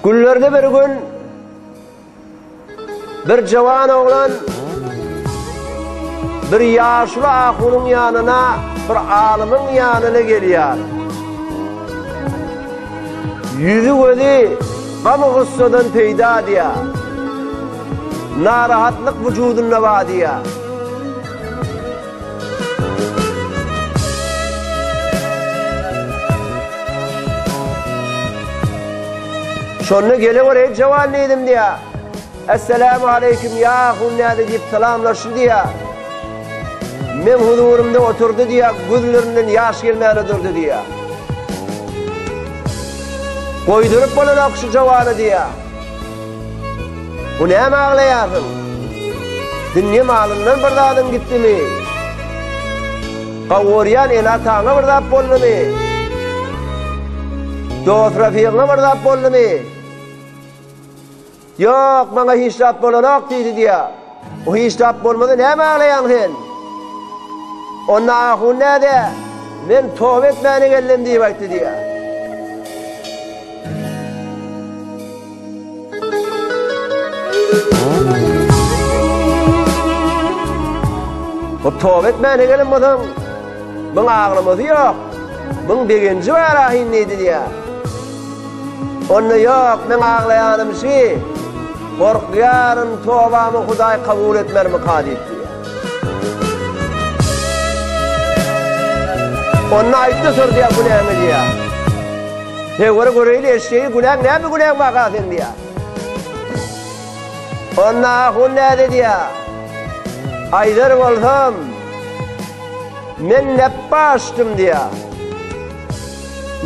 Günlerde bir gün bir jawan oğlan bir yaşlı ahunun yanına, bir alımın yanına geliyor. Yüzü gözü gamı gıssadan peyda diye, narahatlık vücudunda var diye. Sonra geliyor ey jawan neydim diye. Esselamu aleyküm ya ahun ne deyip selamlaşır diye. Men huzurumda oturdu diye, gözlerinden yaş gelmeyene durdu diye. Koydurup bana akşı jawanı diye. Bu ne ağlayasın? Dünya malından bir dadın gitti mi? Kavuryan enatağına bir dap bollu mi? Dost rafiğine bir dap bollu mi? Yok, bana hiç dap bolanak dedi diye. O hiç dap bolmadı, ne ağlayan sen? Onun ahun ne de? Ben tövbe etmeyene geldim diye baktı diye. O tövbe etmeyene geldim adam. Ben ağlaması yok. Ben birinci var ahin neydi diye. Onun yok, ben ağlayanım şey. Korkuyarım tövbamı Huday kabul etmer mi kadir diye. Onun ayıttı sor diye günahını diye. Hevara göreyle eşeği günah ne mi günah vakasın diye. Onun ahun ne dedi diye. Aydır olsam men neppa açtım diye.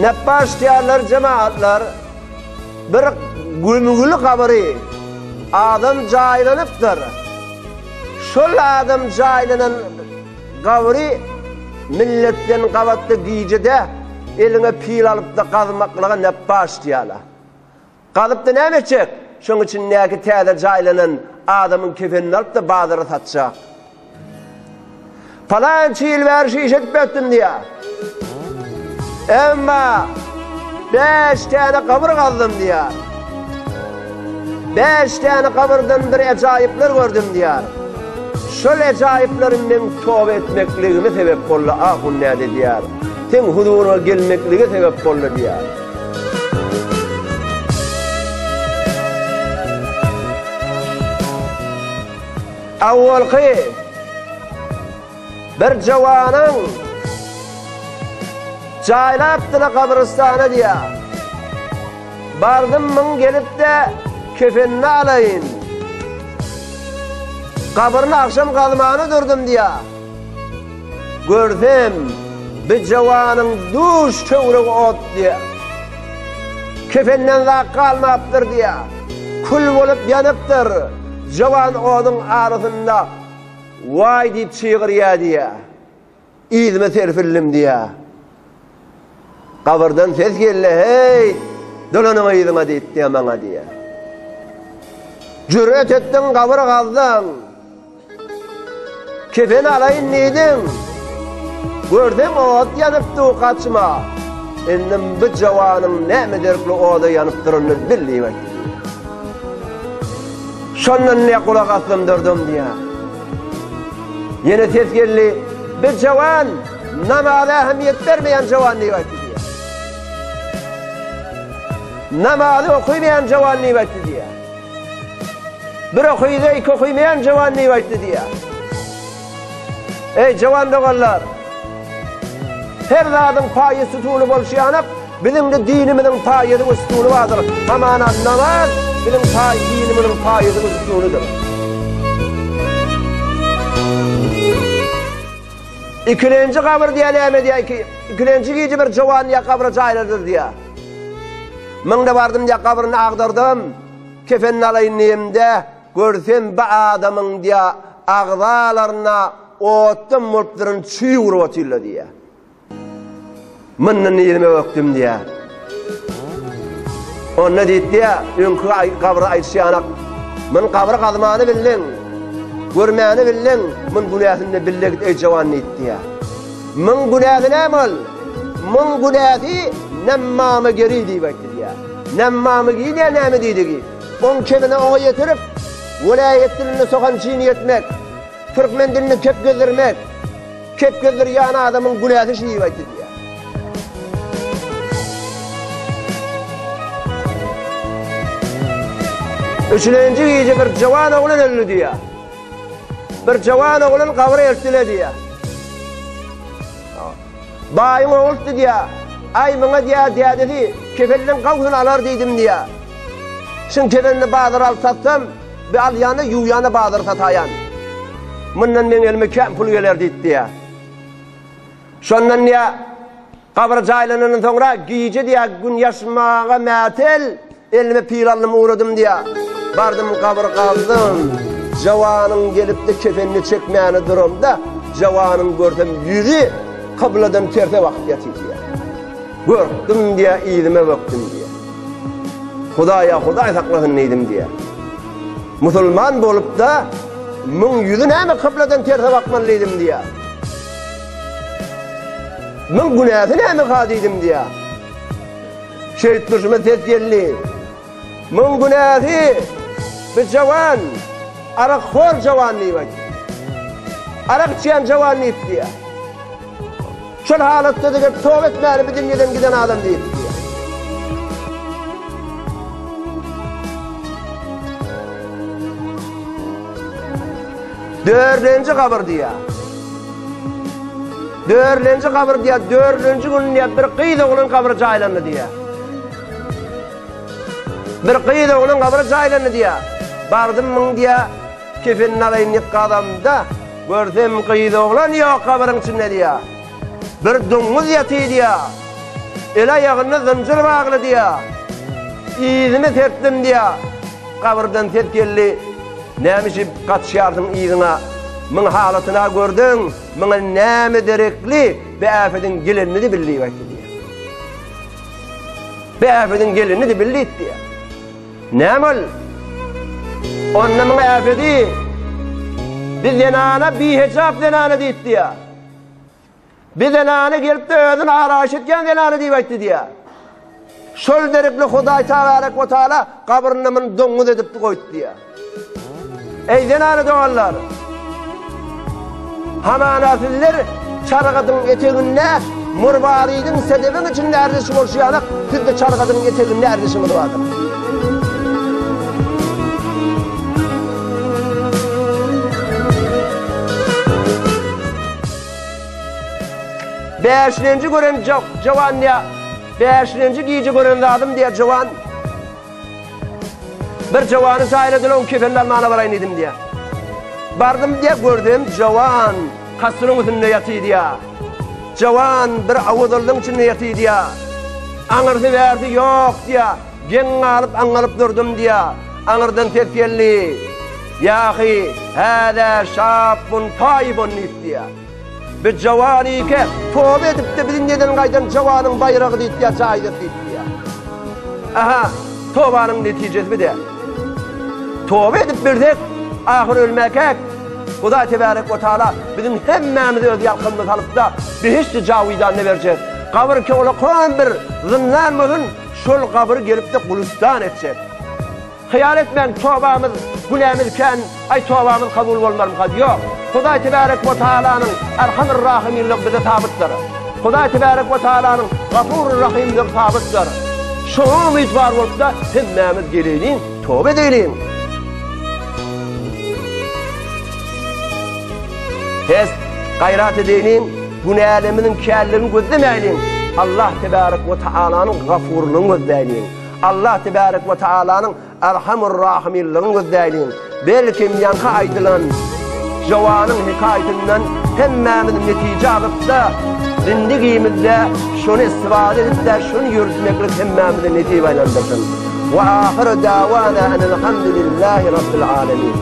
Neppa açtıyanlar cemaatlar bir gülmügülü kabri adam caylanıptır. Şol adam caylanan kabri milletten kavatlı giyicede eline pil alıp da kazmaklığa neppa açtıyalar. Kalıp da ne edecek? Şunun için neki teyde caylanan adamın kefenini alıp da bazıra satacak. Falan çiğil ver şey işitip ettim diye. Ama 5 tane kabır kaldım diye. 5 tane kabırdan bir acayipler gördüm diye. Şöyle acayiplerin ben tövbe etmekliğime sebep oldu. Ahun ne dedi diye. Sen huzuruna gelmekliğine sebep oldu diye. Avvalki bir jawanın caylayıptılar kabristana diye. Bardım ben gelip de kefenini alayım. Kabrını akşam kalmağını durdum diye. Gördüm bir jawanın duş çövrek ot diye. Kefenden daha kalmayıptır diye. Kul olup yanıptır. Jawan onun arasında vay deyip çığır ya diye. İzme terfillim diye. Kabrdan ses geldi, hey dolanıma izime deyip diye bana diye. Cüret ettin kabır kaldın. Kefeni alayın neydin? Gördüm ot yanıptı o kaçma. Endim bu jawanın ne midirkli oda yanıp durunuz billiği vakti diye. Şondan ne kulak aslım durdum diye. Yine ses geldi, bir jawan namaza ehemmiyet vermeyen jawan ne vakti diye. Namazı okuymayan jawan ne vakti diye. Bir okuyda iki okuymayan jawan ne vakti diye. Ey jawan doğallar, her zadın payı sütunu bolşayanıp, bizim de dinimizin payı ve sütunu vardır. Amana namaz, bizim dinimizin payı ve sütunudur. İkilenci kabır diye neyme diye, ikilenci giyici bir jawan ya kabra cayladır diye. Ben de vardım diye kabrını ağdırdım, kefenini alayın neyimde, görsem bu adamın diye ağzalarına otun murtların çiğ vurup atıyla diye. Mınnan yerime öktüm diye. O ne deyip diye, ünkü kabra ayçıyanak, ben kabra kazmanı bildim, görmeyeni bildim, ben günahını bildim ey jawan neydi diye. Ben günahı ne mal? Ben günahı nemmamı geri diye bakti diye. Nemmamı giy diye nemi deydi ki. On kevine ona yetirip, vilayet dilini sokan çiğni etmek, Türkmen dilini kep gözlermek, kep gözler yani adamın günahı şeyi var diye. Üçüncü gece bir cavan oğlan öldü diye. Bir cavan oğlan kavra ertile diye. Bayım oğuldu diye. Ay bana diye dedi, kefelden kavhını alar dedim diye. Şimdi kefelini bağdır al sattım, bir al yanı yuyanı bağdır satayan. Bundan ben elime kem pul geler deydi diye. Şondan diye, kavra caylanının sonra giyici diye gün yaşmağa metel, elime pirallımı uğradım diye. Bardım kabır kaldım, cavanın gelip de kefenini çekmeyeni durumda, cavanın gördüm yüzü, kıbladan terte vakit yatıyor diye. Gördüm diye, iyilime baktım diye. Huday saklasın neydim diye. Müslüman bolup da, mın yüzüne mi kıbladan terte bakmalıydım diye. Mın günahına mı kadıydım diye. Şehit duruşuma tezgelli. Mın günahı, bir cavan, arak-khor cavanlığı var. Arak içen cavanlığı diye. Şol halatta da tövbe etmeli bir dünyadan giden adam değil diye. Dördüncü kabır diye. Dördüncü kabır diye, dördüncü gün diye bir kıydı onun kabır caylanı diye. Bir kıydı onun kabır caylanı diye. Bardım mın diye, kefenin alayım yıkkı adamda, gördüm kıydı oğlan yok kabırın içinde diye. Bir domuz yatıyor diye. El ayağını zincir bağlı diye. İyizimi terttim diye. Kabırdan tertkelli. Neymişi kaçıyardın iyizine. Mın halatına gördün. Mına neymi derekli. Be afedin gelinini de bildiği vakti diye. Be afedin gelinini de bildiği diye. Neymal? Onunla mına afedi. Bir zenana bir hecap zenana deyit diye. Bir zenane gelip de özün araş etken zenane deyip diye. Şol derikli Huday Tebarek ve Teala kabrını domuz edip koydu diye. Ey zenane doğallar. Hamanasiller çarıkadın eteğinde murbaridin sedebin içinde erdişim oluşuyarak siz de çarıkadın eteğinde erdişim vardır. Beşinci gören cavan diye, beşinci giyici gören adım diye cavan. Bir cavanı sahilediler, on kefenler mana varayın dedim diye. Bardım diye gördüm, cavan, kasırın üstünde yatıyor diye. Cavan bir avudurluğun içinde yatıyor diye. Anırdı verdi yok diye. Gen alıp durdum diye. Anırdan tertiyelli. Yahi, hâdâ şâbbun taibun diye. Bir cavani ki tövbe edip de bir neden kaydan cavanın bayrağı deyip ya cahil deyip ya. Aha, tövbenin neticesi bir de. Tövbe edip bir de ahir ölmek ek. Huday Tebarek ve Teala bizim hemmemizi öz yalkınlık alıp da bir hiç cavidan ne verecek. Kabır ki ola koyan bir zinlanmızın şol kabır gelip de kulustan edecek. Hıyal etmeyin tövbemiz, günahımızken ay tövbemiz kabul olmaz mı? Yok. Huday Tebarek ve Teala'nın Erhamur Rahimillik bize tabıttır. Huday Tebarek ve Teala'nın Gafurur Rahimillik tabıttır. Şoğum itibar olup da hemmemiz geleyim, tövbe edelim. Hez gayrat edelim, günahlarımızın kârlerini gözlemeyelim. Allah Tebarek ve Teala'nın gafurluğunu gözleyelim. Allah Tebarek ve Teala'nın Erhamur Rahimilliğini gözleyelim. Belki yankı aydılan cavanın hikayetinden hemmemizin netice alıp da zindigimizde şunu istifade edip de şunu yürütmekle hemmemizin netice aylandırsın. Ve ahir davana enelhamdülillahi rabbil alemin.